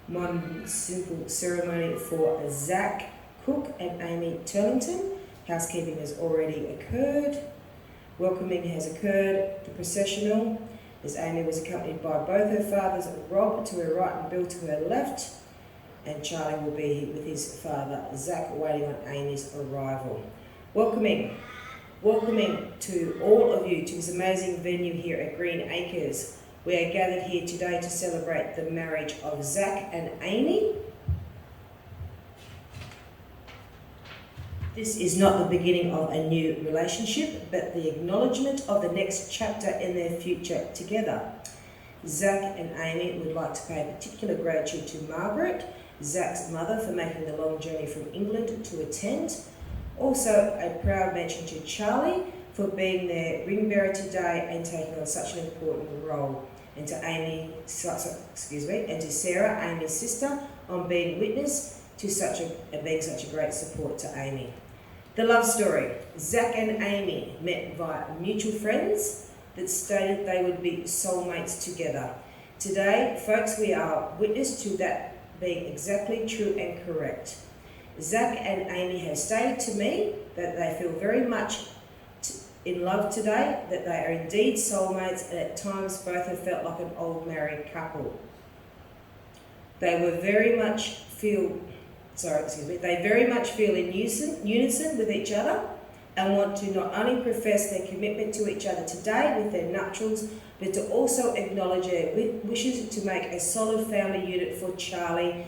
Modern simple ceremony for ZAC Cook and Amy Turlington. Housekeeping has already occurred. Welcoming has occurred. The processional, as Amy was accompanied by both her fathers, Rob to her right and Bill to her left, and Charlie will be with his father, ZAC, waiting on Amy's arrival. Welcoming to all of you to this amazing venue here at Green Acres. We are gathered here today to celebrate the marriage of ZAC and Amy. This is not the beginning of a new relationship, but the acknowledgement of the next chapter in their future together. ZAC and Amy would like to pay particular gratitude to Margaret, ZAC's mother, for making the long journey from England to attend. Also, a proud mention to Charlie for being their ring bearer today and taking on such an important role. And to and to Sarah, Amy's sister, on being witness to being such a great support to Amy. The love story. ZAC and Amy met via mutual friends that stated they would be soulmates together. Today, folks, we are witness to that being exactly true and correct. ZAC and Amy have stated to me that they feel very much in love today, that they are indeed soulmates, and at times both have felt like an old married couple. They very much feel in unison with each other and want to not only profess their commitment to each other today with their nuptials, but to also acknowledge their wishes to make a solid family unit for Charlie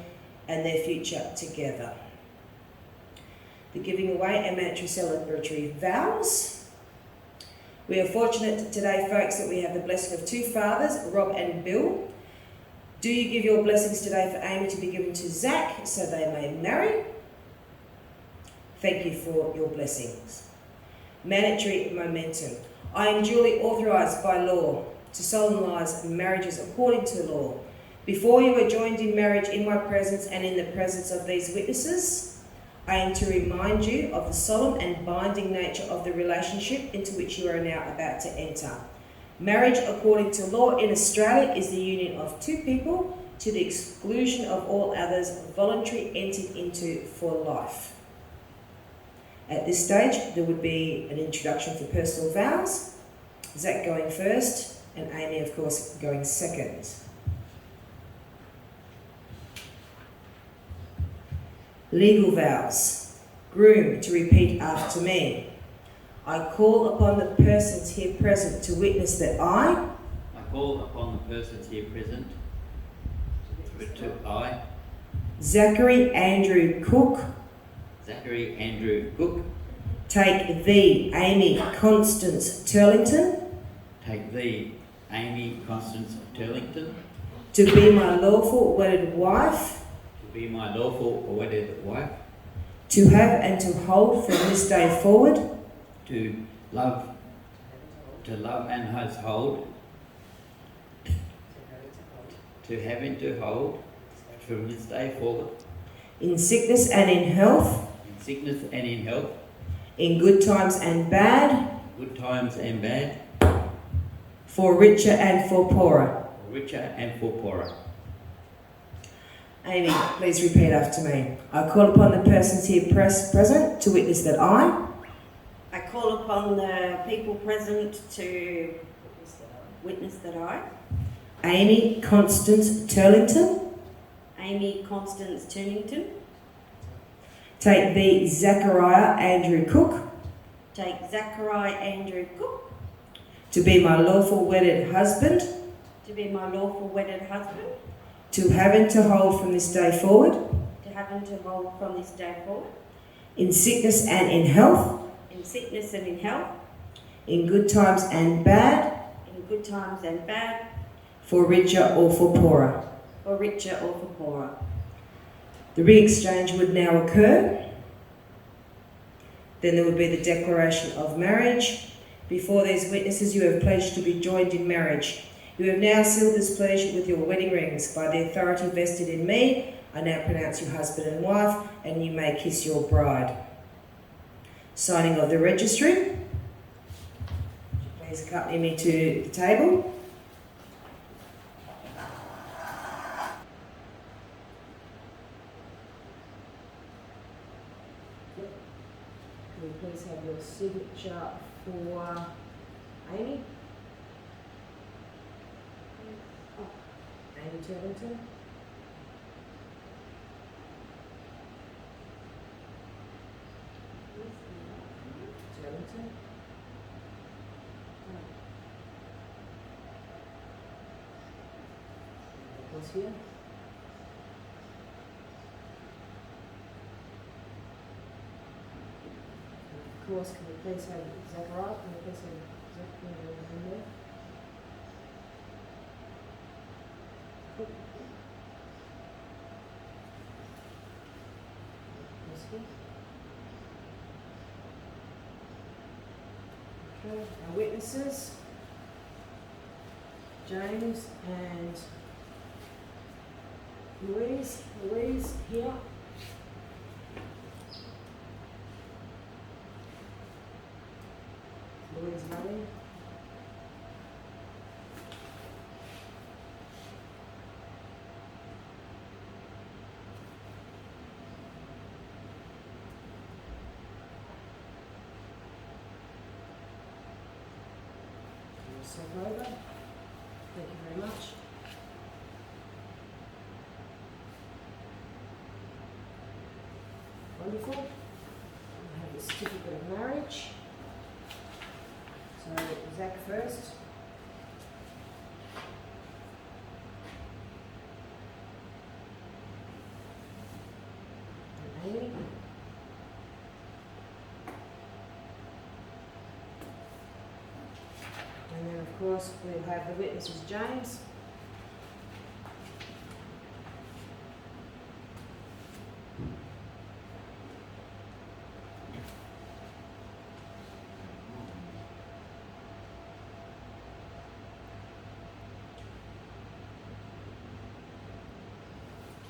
and their future together. The giving away and mandatory celebratory vows. We are fortunate today, folks, that we have the blessing of two fathers, Rob and Bill. Do you give your blessings today for Amy to be given to ZAC so they may marry? Thank you for your blessings. Mandatory momentum. I am duly authorised by law to solemnise marriages according to law. Before you are joined in marriage in my presence and in the presence of these witnesses, I am to remind you of the solemn and binding nature of the relationship into which you are now about to enter. Marriage, according to law in Australia, is the union of two people to the exclusion of all others, voluntary entered into for life. At this stage, there would be an introduction for personal vows, ZAC going first, and Amy, of course, going second. Legal vows. Groom to repeat after me. I call upon the persons here present to witness that I call upon the persons here present I, Zachary Andrew Cook, take thee, Amy Constance Turlington, to be my lawful wedded wife, to have and to hold from this day forward, to love and hold, to have and to hold from this day forward, in sickness and in health, in good times and bad, for richer and for poorer. Amy, please repeat after me. I call upon the persons here present to witness that I call upon the people present to witness that I, Amy Constance Turlington, take thee, Zachariah Andrew Cook, to be my lawful wedded husband, to have and to hold from this day forward, in sickness and in health, in good times and bad, for richer or for poorer. The ring exchange would now occur. Then there would be the declaration of marriage. Before these witnesses, you have pledged to be joined in marriage. You have now sealed this pledge with your wedding rings. By the authority vested in me, I now pronounce you husband and wife, and you may kiss your bride. Signing of the registry. Please accompany me to the table. we please have your signature for Amy? Amy Turlington. Turlington. What's here? Of course, can we please have Zachariah? Can we please have Zachariah in there? Okay, our witnesses, James and Louise. Louise here. Louise Murray. Step over. Thank you very much. Wonderful. We have the certificate of marriage. So Zach first. And Amy. And then of course we'll have the witnesses James.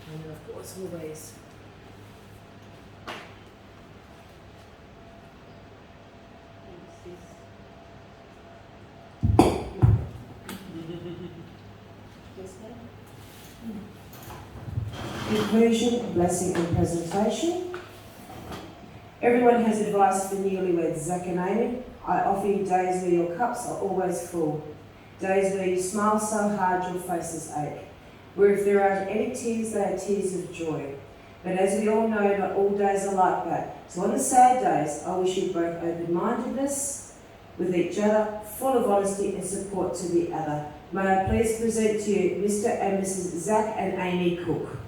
And then of course Louise. Conclusion, blessing and presentation. Everyone has advice for newlyweds, Zach and Amy. I offer you days where your cups are always full. Days where you smile so hard your faces ache. Where if there are any tears, they are tears of joy. But as we all know, not all days are like that. So on the sad days, I wish you both open-mindedness with each other, full of honesty and support to the other. May I please present to you Mr. and Mrs. Zach and Amy Cook.